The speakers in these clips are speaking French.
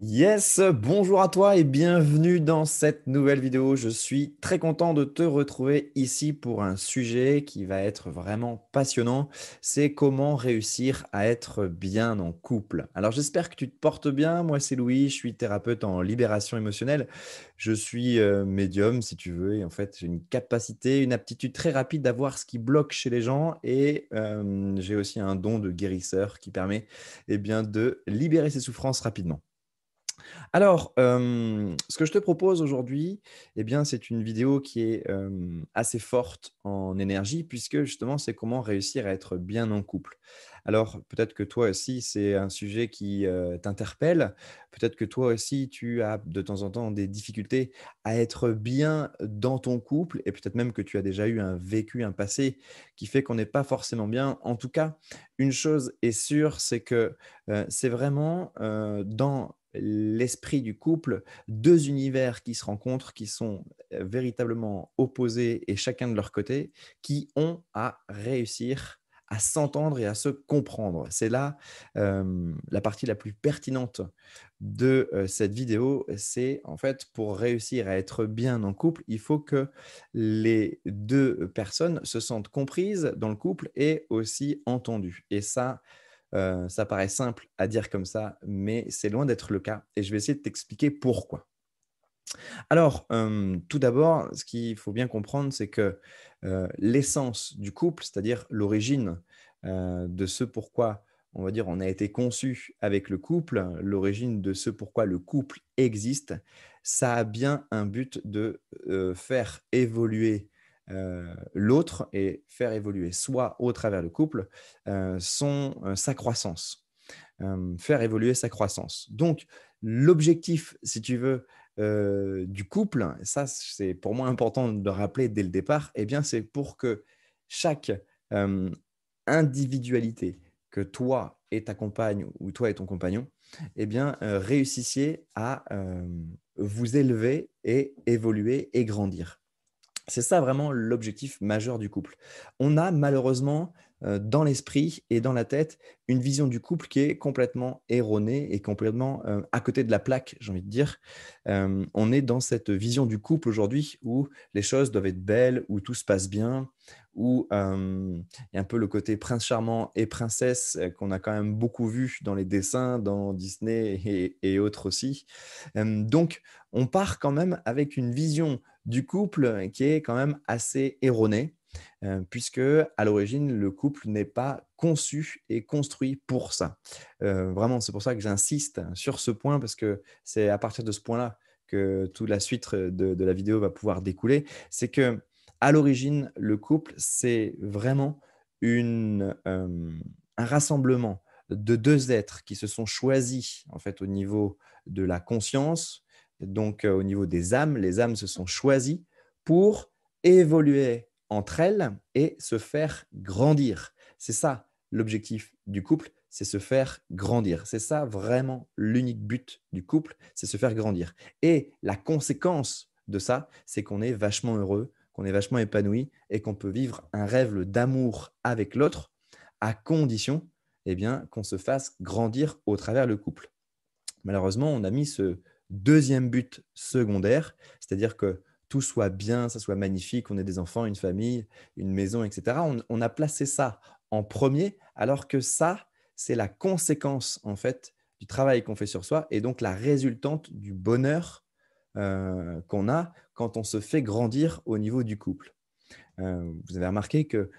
Yes, bonjour à toi et bienvenue dans cette nouvelle vidéo. Je suis très content de te retrouver ici pour un sujet qui va être vraiment passionnant. C'est comment réussir à être bien en couple. Alors j'espère que tu te portes bien. Moi c'est Louis, je suis thérapeute en libération émotionnelle. Je suis médium si tu veux et en fait j'ai une capacité, une aptitude très rapide à voir ce qui bloque chez les gens et j'ai aussi un don de guérisseur qui permet bien, de libérer ses souffrances rapidement. Alors, ce que je te propose aujourd'hui, c'est une vidéo qui est, assez forte en énergie puisque justement, c'est comment réussir à être bien en couple. Alors, peut-être que toi aussi, c'est un sujet qui, t'interpelle. Peut-être que toi aussi, tu as de temps en temps des difficultés à être bien dans ton couple et peut-être même que tu as déjà eu un vécu, un passé qui fait qu'on n'est pas forcément bien. En tout cas, une chose est sûre, c'est que, c'est vraiment, dans l'esprit du couple, 2 univers qui se rencontrent, qui sont, véritablement opposés et chacun de leur côté, qui ont à réussir à s'entendre et à se comprendre. C'est là, la partie la plus pertinente de, cette vidéo. C'est en fait pour réussir à être bien en couple, il faut que les 2 personnes se sentent comprises dans le couple et aussi entendues et ça paraît simple à dire comme ça, mais c'est loin d'être le cas et je vais essayer de t'expliquer pourquoi. Alors, tout d'abord, ce qu'il faut bien comprendre, c'est que, l'essence du couple, c'est-à-dire l'origine, de ce pourquoi, on va dire, on a été conçu avec le couple, l'origine de ce pourquoi le couple existe, ça a bien un but de, faire évoluer, l'autre et faire évoluer soit au travers le couple, sa croissance, faire évoluer sa croissance. Donc l'objectif, si tu veux, du couple, ça c'est pour moi important de le rappeler dès le départ, c'est pour que chaque, hem, individualité que toi et ta compagne ou toi et ton compagnon, réussissiez à, vous élever et évoluer et grandir. C'est ça vraiment l'objectif majeur du couple. On a malheureusement, dans l'esprit et dans la tête, une vision du couple qui est complètement erronée et complètement, à côté de la plaque, j'ai envie de dire. On est dans cette vision du couple aujourd'hui où les choses doivent être belles, où tout se passe bien, où, il y a un peu le côté prince charmant et princesse, qu'on a quand même beaucoup vu dans les dessins, dans Disney et autres aussi. Donc on part quand même avec une vision du couple qui est quand même assez erroné, puisque à l'origine, le couple n'est pas conçu et construit pour ça. Vraiment, c'est pour ça que j'insiste sur ce point parce que c'est à partir de ce point-là que toute la suite de la vidéo va pouvoir découler. C'est que à l'origine, le couple, c'est vraiment un rassemblement de 2 êtres qui se sont choisis, en fait, au niveau de la conscience, donc au niveau des âmes, les âmes se sont choisies pour évoluer entre elles et se faire grandir. C'est ça l'objectif du couple, c'est se faire grandir. C'est ça vraiment l'unique but du couple, c'est se faire grandir. Et la conséquence de ça, c'est qu'on est vachement heureux, qu'on est vachement épanoui et qu'on peut vivre un rêve d'amour avec l'autre à condition qu'on se fasse grandir au travers le couple. Malheureusement, on a mis ce deuxième but secondaire, c'est-à-dire que tout soit bien, ça soit magnifique, on ait des enfants, une famille, une maison et cetera. On a placé ça en premier, alors que ça, c'est la conséquence, en fait, du travail qu'on fait sur soi et donc la résultante du bonheur, qu'on a quand on se fait grandir au niveau du couple. Vous avez remarqué que,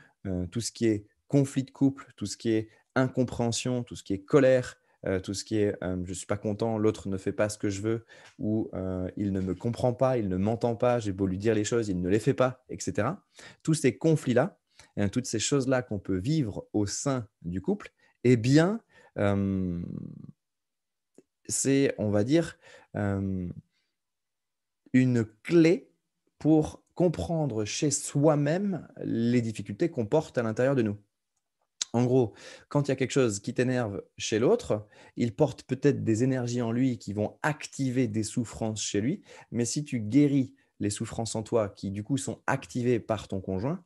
tout ce qui est conflit de couple, tout ce qui est incompréhension, tout ce qui est colère, tout ce qui est, «Je ne suis pas content, l'autre ne fait pas ce que je veux» ou, «Il ne me comprend pas, il ne m'entend pas, j'ai beau lui dire les choses, il ne les fait pas» et cetera. Tous ces conflits-là, toutes ces choses-là qu'on peut vivre au sein du couple, eh bien, hem, c'est, on va dire, hem, une clé pour comprendre chez soi-même les difficultés qu'on porte à l'intérieur de nous. En gros, quand il y a quelque chose qui t'énerve chez l'autre, il porte peut-être des énergies en lui qui vont activer des souffrances chez lui, mais si tu guéris les souffrances en toi qui, du coup, sont activées par ton conjoint,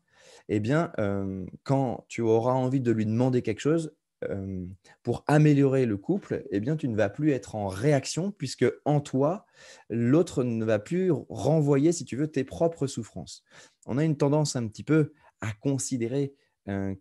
quand tu auras envie de lui demander quelque chose, pour améliorer le couple, eh bien, tu ne vas plus être en réaction puisque en toi, l'autre ne va plus renvoyer, si tu veux, tes propres souffrances. On a une tendance un petit peu à considérer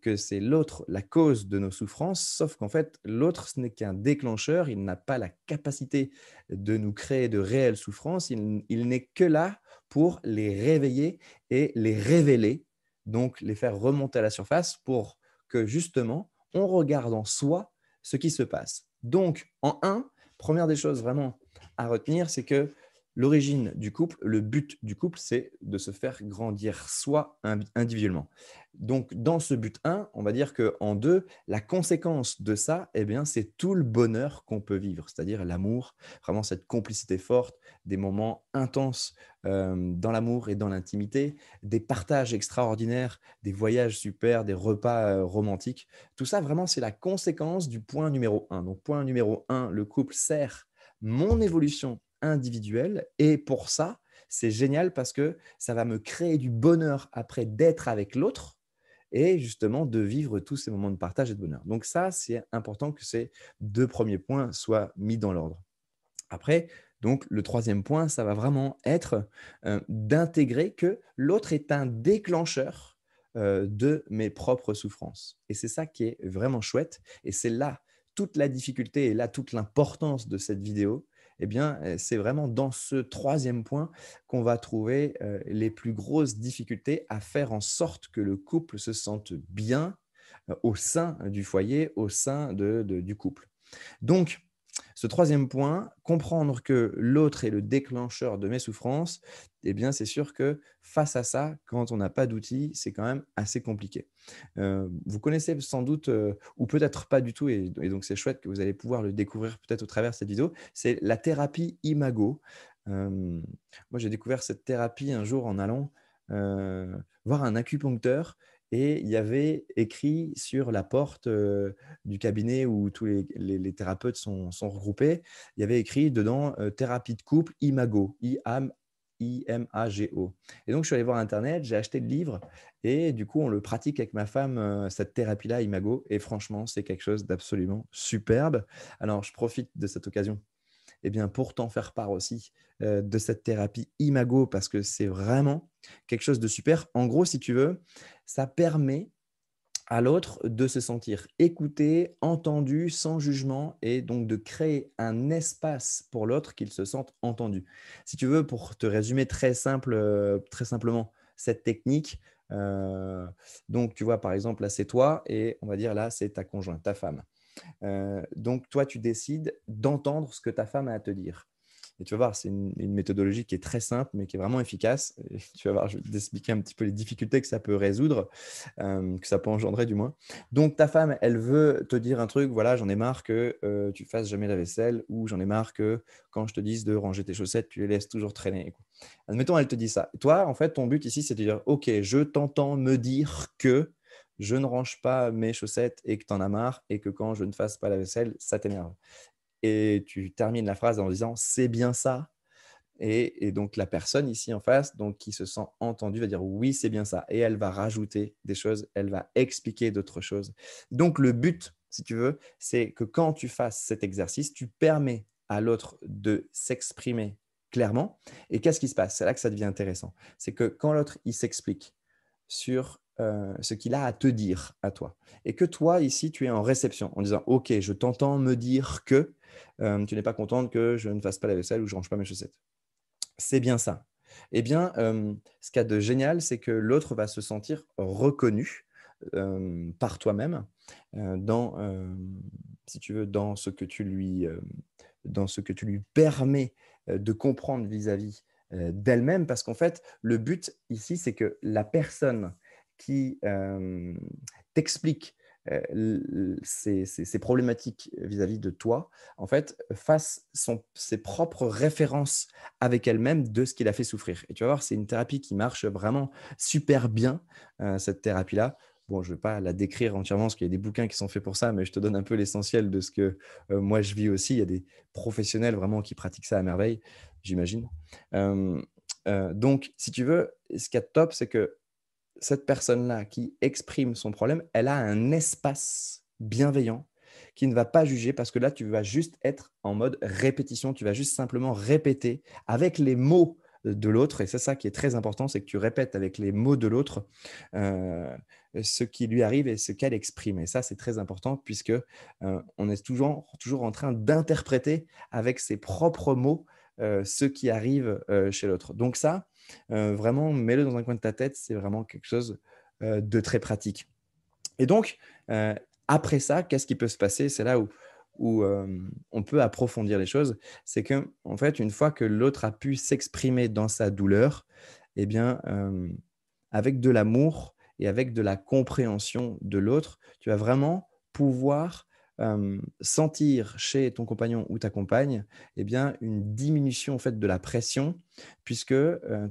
que c'est l'autre la cause de nos souffrances, sauf qu'en fait, l'autre, ce n'est qu'un déclencheur. Il n'a pas la capacité de nous créer de réelles souffrances. Il n'est que là pour les réveiller et les révéler, donc les faire remonter à la surface pour que justement, on regarde en soi ce qui se passe. Donc, en un, première des choses vraiment à retenir, c'est que l'origine du couple, le but du couple, c'est de se faire grandir soi individuellement. Donc, dans ce but 1, on va dire qu'en 2, la conséquence de ça, eh bien, c'est tout le bonheur qu'on peut vivre, c'est-à-dire l'amour, vraiment cette complicité forte, des moments intenses dans l'amour et dans l'intimité, des partages extraordinaires, des voyages super, des repas romantiques. Tout ça, vraiment, c'est la conséquence du point numéro 1. Donc, point numéro 1, le couple sert mon évolution individuelle. Et pour ça, c'est génial parce que ça va me créer du bonheur après d'être avec l'autre et justement de vivre tous ces moments de partage et de bonheur. Donc ça, c'est important que ces deux premiers points soient mis dans l'ordre. Après, donc le troisième point, ça va vraiment être d'intégrer que l'autre est un déclencheur de mes propres souffrances. Et c'est ça qui est vraiment chouette. Et c'est là toute la difficulté et là toute l'importance de cette vidéo. Eh bien, c'est vraiment dans ce troisième point qu'on va trouver les plus grosses difficultés à faire en sorte que le couple se sente bien au sein du foyer, au sein du couple. Donc, ce troisième point, comprendre que l'autre est le déclencheur de mes souffrances, eh bien, c'est sûr que face à ça, quand on n'a pas d'outils, c'est quand même assez compliqué. Vous connaissez sans doute, ou peut-être pas du tout, et donc c'est chouette que vous allez pouvoir le découvrir peut-être au travers de cette vidéo, c'est la thérapie Imago. Moi, j'ai découvert cette thérapie un jour en allant voir un acupuncteur et il y avait écrit sur la porte du cabinet où tous les thérapeutes sont regroupés, il y avait écrit dedans thérapie de couple Imago, Imago. Et donc, je suis allé voir Internet, j'ai acheté le livre et du coup, on le pratique avec ma femme, cette thérapie-là, Imago. Et franchement, c'est quelque chose d'absolument superbe. Alors, je profite de cette occasion eh bien, pour t'en faire part aussi de cette thérapie Imago parce que c'est vraiment quelque chose de super. En gros, si tu veux, ça permet à l'autre de se sentir écouté, entendu, sans jugement et donc de créer un espace pour l'autre qu'il se sente entendu. Si tu veux, pour te résumer très simplement cette technique, donc tu vois, par exemple, là, c'est toi et on va dire là, c'est ta conjointe, ta femme. Donc, toi, tu décides d'entendre ce que ta femme a à te dire. Et tu vas voir, c'est une méthodologie qui est très simple, mais qui est vraiment efficace. Et tu vas voir, je vais t'expliquer un petit peu les difficultés que ça peut résoudre, que ça peut engendrer du moins. Donc, ta femme, elle veut te dire un truc, voilà, j'en ai marre que tu fasses jamais la vaisselle, ou j'en ai marre que quand je te dise de ranger tes chaussettes, tu les laisses toujours traîner. Admettons, elle te dit ça. Toi, en fait, ton but ici, c'est de dire, OK, je t'entends me dire que je ne range pas mes chaussettes et que tu en as marre et que quand je ne fasse pas la vaisselle, ça t'énerve. Et tu termines la phrase en disant c'est bien ça. Et donc la personne ici en face, donc qui se sent entendue, va dire oui, c'est bien ça. Et elle va rajouter des choses, elle va expliquer d'autres choses. Donc le but, si tu veux, c'est que quand tu fasses cet exercice, tu permets à l'autre de s'exprimer clairement. Et qu'est-ce qui se passe? C'est là que ça devient intéressant. C'est que quand l'autre, il s'explique sur ce qu'il a à te dire à toi. Et que toi, ici, tu es en réception en disant, OK, je t'entends me dire que tu n'es pas contente que je ne fasse pas la vaisselle ou je ne range pas mes chaussettes. C'est bien ça. Eh bien, ce qu'il y a de génial, c'est que l'autre va se sentir reconnu par toi-même dans, si tu veux, dans ce que tu lui permets de comprendre vis-à-vis d'elle-même, parce qu'en fait, le but ici, c'est que la personne qui t'explique ses problématiques vis-à-vis de toi, en fait, fasse ses propres références avec elle-même de ce qui l'a fait souffrir. Et tu vas voir, c'est une thérapie qui marche vraiment super bien, cette thérapie-là. Bon, je ne vais pas la décrire entièrement parce qu'il y a des bouquins qui sont faits pour ça, mais je te donne un peu l'essentiel de ce que moi je vis aussi. Il y a des professionnels vraiment qui pratiquent ça à merveille, j'imagine. Euh, donc, si tu veux, ce qui est top, c'est que cette personne-là qui exprime son problème, elle a un espace bienveillant, qui ne va pas juger parce que là, tu vas juste être en mode répétition. Tu vas juste simplement répéter avec les mots de l'autre. Et c'est ça qui est très important, c'est que tu répètes avec les mots de l'autre ce qui lui arrive et ce qu'elle exprime. Et ça, c'est très important puisque on est toujours en train d'interpréter avec ses propres mots ce qui arrive chez l'autre. Donc ça, vraiment, mets-le dans un coin de ta tête, c'est vraiment quelque chose de très pratique. Et donc, après ça, qu'est-ce qui peut se passer? C'est là où on peut approfondir les choses. C'est qu'en fait, une fois que l'autre a pu s'exprimer dans sa douleur, eh bien, avec de l'amour et avec de la compréhension de l'autre, tu vas vraiment pouvoir, sentir chez ton compagnon ou ta compagne, eh bien, une diminution, en fait, de la pression puisque,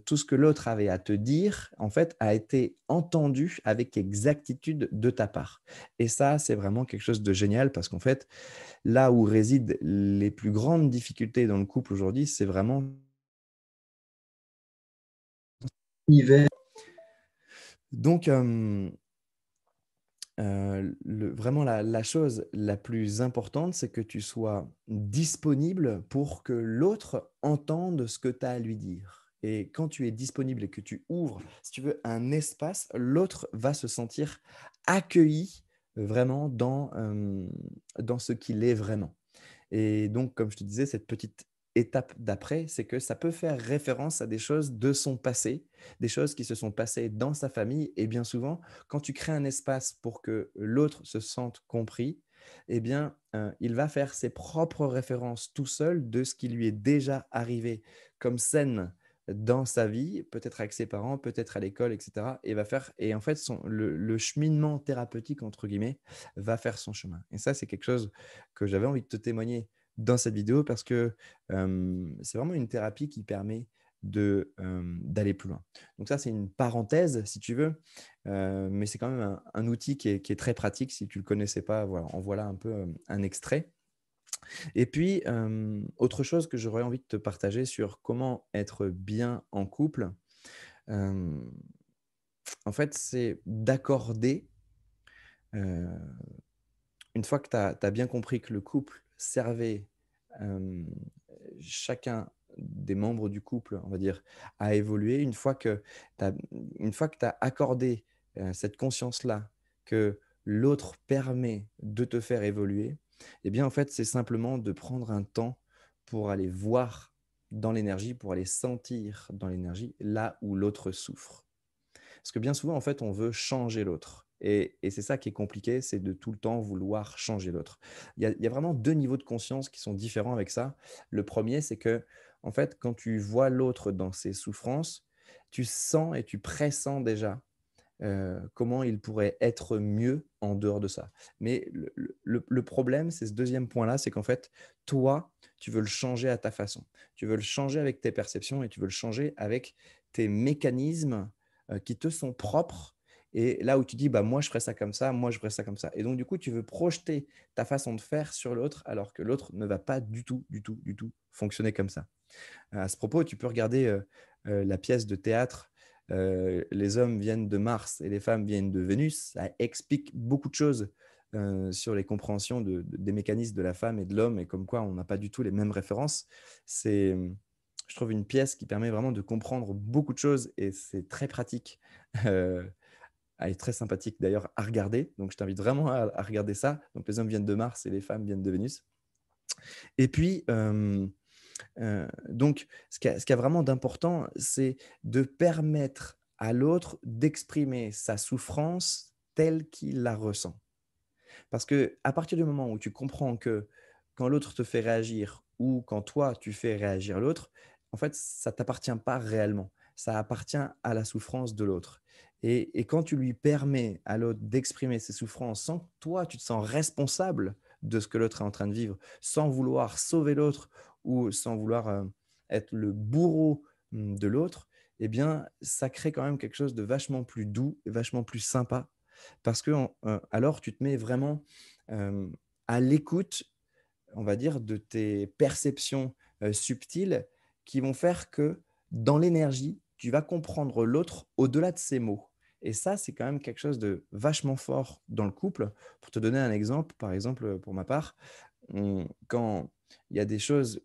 tout ce que l'autre avait à te dire, en fait, a été entendu avec exactitude de ta part. Et ça, c'est vraiment quelque chose de génial parce qu'en fait, là où résident les plus grandes difficultés dans le couple aujourd'hui, c'est vraiment l'hiver. Donc, vraiment la chose la plus importante, c'est que tu sois disponible pour que l'autre entende ce que tu as à lui dire. Et quand tu es disponible et que tu ouvres, si tu veux, un espace, l'autre va se sentir accueilli, vraiment dans ce qu'il est vraiment. Et donc, comme je te disais, cette petite étape d'après, c'est que ça peut faire référence à des choses de son passé, des choses qui se sont passées dans sa famille. Et bien souvent, quand tu crées un espace pour que l'autre se sente compris, eh bien, il va faire ses propres références tout seul de ce qui lui est déjà arrivé comme scène dans sa vie, peut-être avec ses parents, peut-être à l'école, etc. Et va faire, et en fait, le cheminement thérapeutique, entre guillemets, va faire son chemin. Et ça, c'est quelque chose que j'avais envie de te témoigner dans cette vidéo parce que c'est vraiment une thérapie qui permet d'aller plus loin. Donc ça, c'est une parenthèse, si tu veux, mais c'est quand même un outil qui est très pratique. Si tu ne le connaissais pas, voilà, en voilà un peu un extrait. Et puis, autre chose que j'aurais envie de te partager sur comment être bien en couple, euh, en fait, c'est d'accorder euh, une fois que tu as bien compris que le couple servait, hem, chacun des membres du couple, on va dire, à évoluer, une fois que tu as accordé, cette conscience-là, que l'autre permet de te faire évoluer, eh bien, en fait, c'est simplement de prendre un temps pour aller voir dans l'énergie, pour aller sentir dans l'énergie, là où l'autre souffre. Parce que bien souvent, en fait, on veut changer l'autre. Et c'est ça qui est compliqué, c'est de tout le temps vouloir changer l'autre. Il y a vraiment deux niveaux de conscience qui sont différents avec ça. Le premier, c'est que, en fait, quand tu vois l'autre dans ses souffrances, tu sens et tu pressens déjà comment il pourrait être mieux en dehors de ça. Mais le problème, c'est ce deuxième point-là, c'est qu'en fait, toi, tu veux le changer à ta façon. Tu veux le changer avec tes perceptions et tu veux le changer avec tes mécanismes qui te sont propres. Et là où tu dis, bah, moi, je ferais ça comme ça, moi, je ferais ça comme ça. Et donc, du coup, tu veux projeter ta façon de faire sur l'autre alors que l'autre ne va pas du tout, du tout, du tout fonctionner comme ça. À ce propos, tu peux regarder la pièce de théâtre Les hommes viennent de Mars et les femmes viennent de Vénus. Ça explique beaucoup de choses sur les compréhensions des mécanismes de la femme et de l'homme et comme quoi on n'a pas du tout les mêmes références. C'est, je trouve, une pièce qui permet vraiment de comprendre beaucoup de choses et c'est très pratique. euh, Elle est très sympathique d'ailleurs à regarder. Donc, je t'invite vraiment à regarder ça. Donc, les hommes viennent de Mars et les femmes viennent de Vénus. Et puis, donc, ce qui a vraiment d'important, c'est de permettre à l'autre d'exprimer sa souffrance telle qu'il la ressent. Parce que à partir du moment où tu comprends que quand l'autre te fait réagir ou quand toi tu fais réagir l'autre, en fait, ça ne t'appartient pas réellement. Ça appartient à la souffrance de l'autre. Et quand tu lui permets à l'autre d'exprimer ses souffrances sans que toi tu te sens responsable de ce que l'autre est en train de vivre, sans vouloir sauver l'autre ou sans vouloir être le bourreau de l'autre, eh bien, ça crée quand même quelque chose de vachement plus doux et vachement plus sympa parce que alors tu te mets vraiment euh, à l'écoute, on va dire, de tes perceptions subtiles qui vont faire que dans l'énergie, tu vas comprendre l'autre au-delà de ses mots. Et ça, c'est quand même quelque chose de vachement fort dans le couple. Pour te donner un exemple, par exemple, pour ma part, quand il y a des choses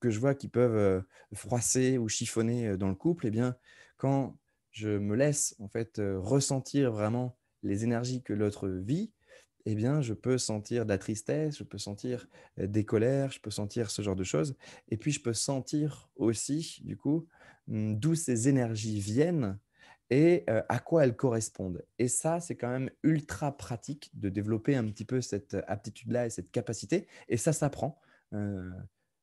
que je vois qui peuvent froisser ou chiffonner dans le couple, eh bien, quand je me laisse en fait ressentir vraiment les énergies que l'autre vit, eh bien, je peux sentir de la tristesse, je peux sentir des colères, je peux sentir ce genre de choses. Et puis, je peux sentir aussi, du coup, d'où ces énergies viennent et à quoi elles correspondent. Et ça, c'est quand même ultra pratique de développer un petit peu cette aptitude-là et cette capacité. Et ça s'apprend. Euh,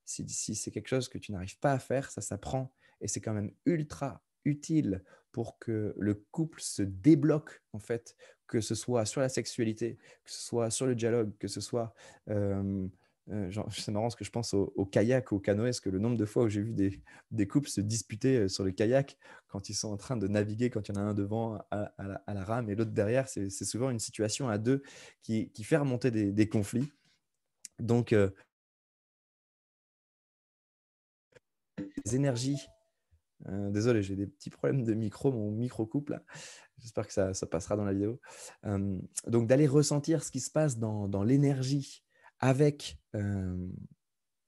si c'est quelque chose que tu n'arrives pas à faire, ça s'apprend. Et c'est quand même ultra utile pour que le couple se débloque, en fait, que ce soit sur la sexualité, que ce soit sur le dialogue, que ce soit… c'est marrant parce que je pense au kayak, au canoë, parce que le nombre de fois où j'ai vu des couples se disputer sur le kayak quand ils sont en train de naviguer, quand il y en a un devant à la rame et l'autre derrière, c'est souvent une situation à deux qui fait remonter des conflits. Donc, les énergies… désolé, j'ai des petits problèmes de micro, mon micro coupe là. J'espère que ça passera dans la vidéo. Donc, d'aller ressentir ce qui se passe dans l'énergie avec,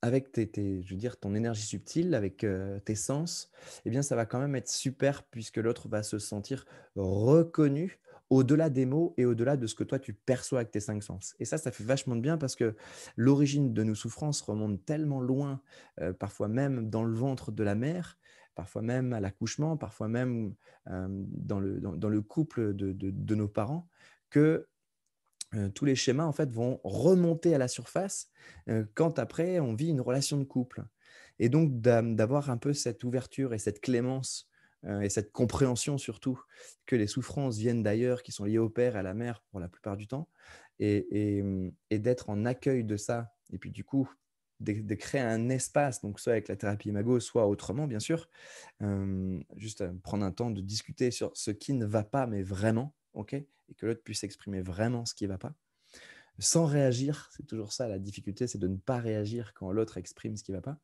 avec je veux dire, ton énergie subtile, avec tes sens, eh bien, ça va quand même être super puisque l'autre va se sentir reconnu au-delà des mots et au-delà de ce que toi, tu perçois avec tes cinq sens. Et ça fait vachement de bien parce que l'origine de nos souffrances remonte tellement loin, parfois même dans le ventre de la mère, parfois même à l'accouchement, parfois même dans le couple de nos parents, que tous les schémas en fait vont remonter à la surface quand après on vit une relation de couple. Et donc d'avoir un peu cette ouverture et cette clémence et cette compréhension surtout que les souffrances viennent d'ailleurs, qui sont liées au père et à la mère pour la plupart du temps, et d'être en accueil de ça. Et puis du coup, de créer un espace, donc soit avec la thérapie Imago, soit autrement bien sûr, juste prendre un temps de discuter sur ce qui ne va pas, mais vraiment, ok, et que l'autre puisse exprimer vraiment ce qui ne va pas, sans réagir, c'est toujours ça la difficulté, c'est de ne pas réagir quand l'autre exprime ce qui ne va pas,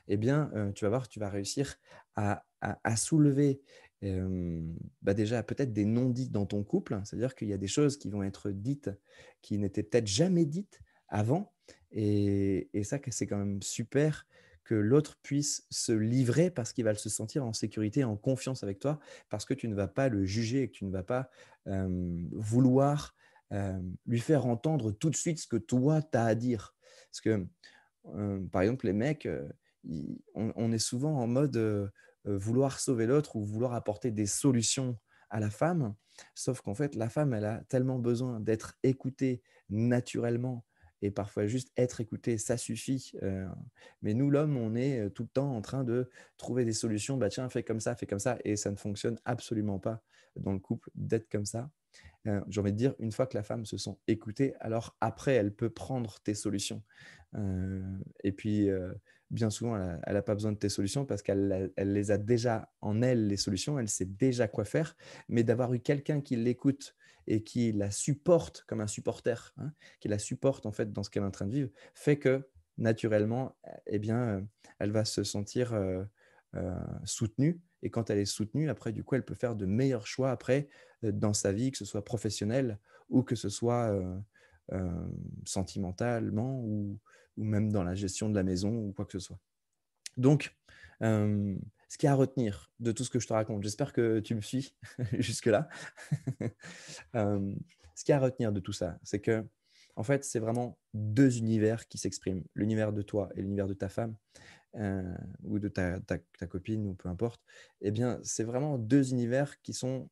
eh bien, tu vas voir, tu vas réussir à soulever déjà peut-être des non-dits dans ton couple, c'est-à-dire qu'il y a des choses qui vont être dites qui n'étaient peut-être jamais dites avant, et ça, c'est quand même super que l'autre puisse se livrer parce qu'il va se sentir en sécurité, en confiance avec toi, parce que tu ne vas pas le juger et que tu ne vas pas vouloir lui faire entendre tout de suite ce que toi, tu as à dire. Parce que, par exemple, les mecs, on est souvent en mode vouloir sauver l'autre ou vouloir apporter des solutions à la femme, sauf qu'en fait, la femme, elle a tellement besoin d'être écoutée naturellement et parfois juste être écoutée, ça suffit. Mais nous, l'homme, on est tout le temps en train de trouver des solutions. Bah tiens, fais comme ça, et ça ne fonctionne absolument pas dans le couple d'être comme ça. J'ai envie de dire, une fois que la femme se sent écoutée, alors après, elle peut prendre tes solutions. Et puis, bien souvent, elle n'a pas besoin de tes solutions parce elle les a déjà en elle, les solutions, elle sait déjà quoi faire, mais d'avoir eu quelqu'un qui l'écoute et qui la supporte comme un supporter, hein, qui la supporte en fait dans ce qu'elle est en train de vivre, fait que naturellement, eh bien, elle va se sentir soutenue. Et quand elle est soutenue, après, du coup, elle peut faire de meilleurs choix après dans sa vie, que ce soit professionnel ou que ce soit sentimentalement ou même dans la gestion de la maison ou quoi que ce soit. Donc, ce qu'il y a à retenir de tout ce que je te raconte, j'espère que tu me suis jusque-là. Ce qu'il y a à retenir de tout ça, c'est que, en fait, c'est vraiment deux univers qui s'expriment, l'univers de toi et l'univers de ta femme, ou de ta copine, ou peu importe. Eh bien, c'est vraiment deux univers qui sont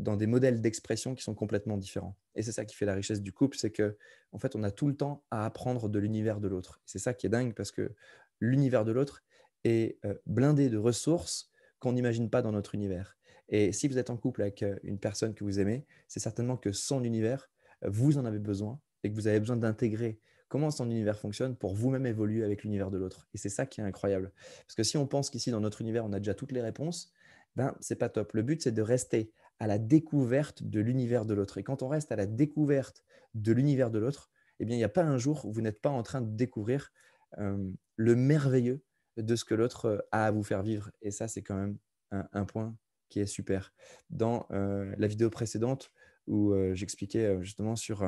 dans des modèles d'expression qui sont complètement différents. Et c'est ça qui fait la richesse du couple, c'est que en fait, on a tout le temps à apprendre de l'univers de l'autre. C'est ça qui est dingue parce que l'univers de l'autre est blindé de ressources qu'on n'imagine pas dans notre univers. Et si vous êtes en couple avec une personne que vous aimez, c'est certainement que son univers, vous en avez besoin et que vous avez besoin d'intégrer comment son univers fonctionne pour vous-même évoluer avec l'univers de l'autre. Et c'est ça qui est incroyable. Parce que si on pense qu'ici, dans notre univers, on a déjà toutes les réponses, ben, c'est pas top. Le but, c'est de rester à la découverte de l'univers de l'autre. Et quand on reste à la découverte de l'univers de l'autre, eh bien, il n'y a pas un jour où vous n'êtes pas en train de découvrir le merveilleux de ce que l'autre a à vous faire vivre. Et ça, c'est quand même un point qui est super. Dans la vidéo précédente où j'expliquais justement sur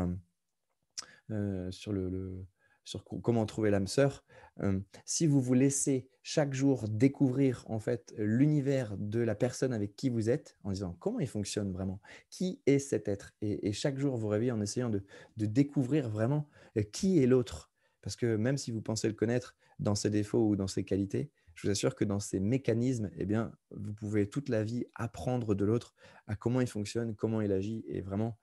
comment trouver l'âme sœur. Si vous vous laissez chaque jour découvrir en fait l'univers de la personne avec qui vous êtes, en disant comment il fonctionne vraiment, qui est cet être, et chaque jour vous réveillez en essayant de découvrir vraiment qui est l'autre. Parce que même si vous pensez le connaître dans ses défauts ou dans ses qualités, je vous assure que dans ces mécanismes, eh bien, vous pouvez toute la vie apprendre de l'autre à comment il fonctionne, comment il agit, et vraiment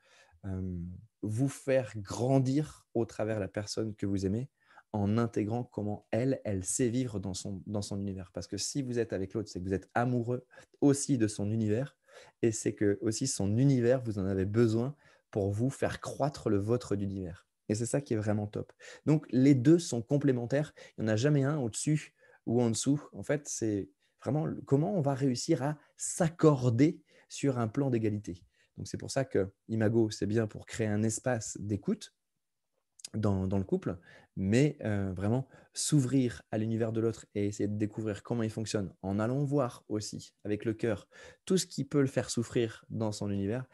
euh, vous faire grandir au travers la personne que vous aimez en intégrant comment elle sait vivre dans son univers. Parce que si vous êtes avec l'autre, c'est que vous êtes amoureux aussi de son univers, et c'est que aussi son univers, vous en avez besoin pour vous faire croître le vôtre d'univers. Et c'est ça qui est vraiment top. Donc les deux sont complémentaires. Il n'y en a jamais un au-dessus ou en dessous. En fait, c'est vraiment comment on va réussir à s'accorder sur un plan d'égalité. Donc c'est pour ça que Imago, c'est bien pour créer un espace d'écoute dans le couple, mais vraiment s'ouvrir à l'univers de l'autre et essayer de découvrir comment il fonctionne en allant voir aussi avec le cœur tout ce qui peut le faire souffrir dans son univers.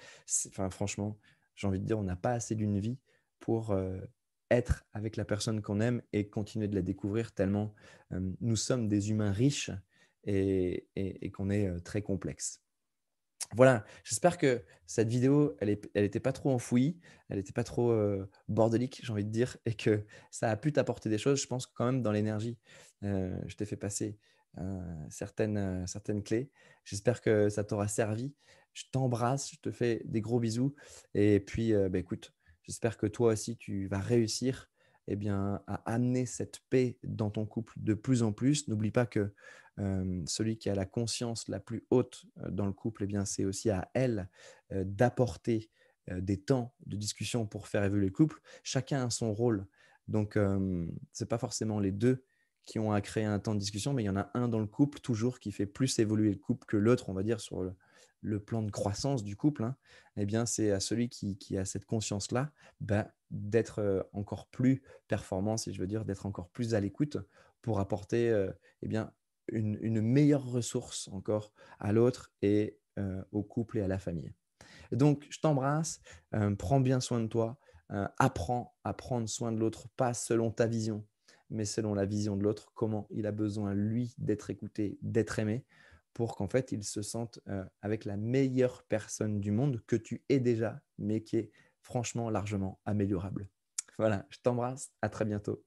Enfin, franchement, j'ai envie de dire, on n'a pas assez d'une vie pour être avec la personne qu'on aime et continuer de la découvrir tellement nous sommes des humains riches et qu'on est très complexes. Voilà, j'espère que cette vidéo, elle était pas trop enfouie, elle était pas trop, bordélique, j'ai envie de dire, et que ça a pu t'apporter des choses. Je pense que quand même dans l'énergie, je t'ai fait passer, certaines clés. J'espère que ça t'aura servi. Je t'embrasse, je te fais des gros bisous, et puis, bah, écoute, j'espère que toi aussi tu vas réussir, eh bien, à amener cette paix dans ton couple de plus en plus. N'oublie pas que celui qui a la conscience la plus haute dans le couple, eh bien, c'est aussi à elle d'apporter des temps de discussion pour faire évoluer le couple. Chacun a son rôle. Donc, ce n'est pas forcément les deux qui ont à créer un temps de discussion, mais il y en a un dans le couple toujours qui fait plus évoluer le couple que l'autre, on va dire, sur le plan de croissance du couple. Hein. Eh bien, c'est à celui qui a cette conscience-là bah, d'être encore plus performant, si je veux dire, d'être encore plus à l'écoute pour apporter eh bien, une meilleure ressource encore à l'autre et au couple et à la famille. Donc, je t'embrasse, prends bien soin de toi, apprends à prendre soin de l'autre, pas selon ta vision, mais selon la vision de l'autre, comment il a besoin, lui, d'être écouté, d'être aimé, pour qu'en fait, il se sente avec la meilleure personne du monde que tu es déjà, mais qui est franchement largement améliorable. Voilà, je t'embrasse, à très bientôt.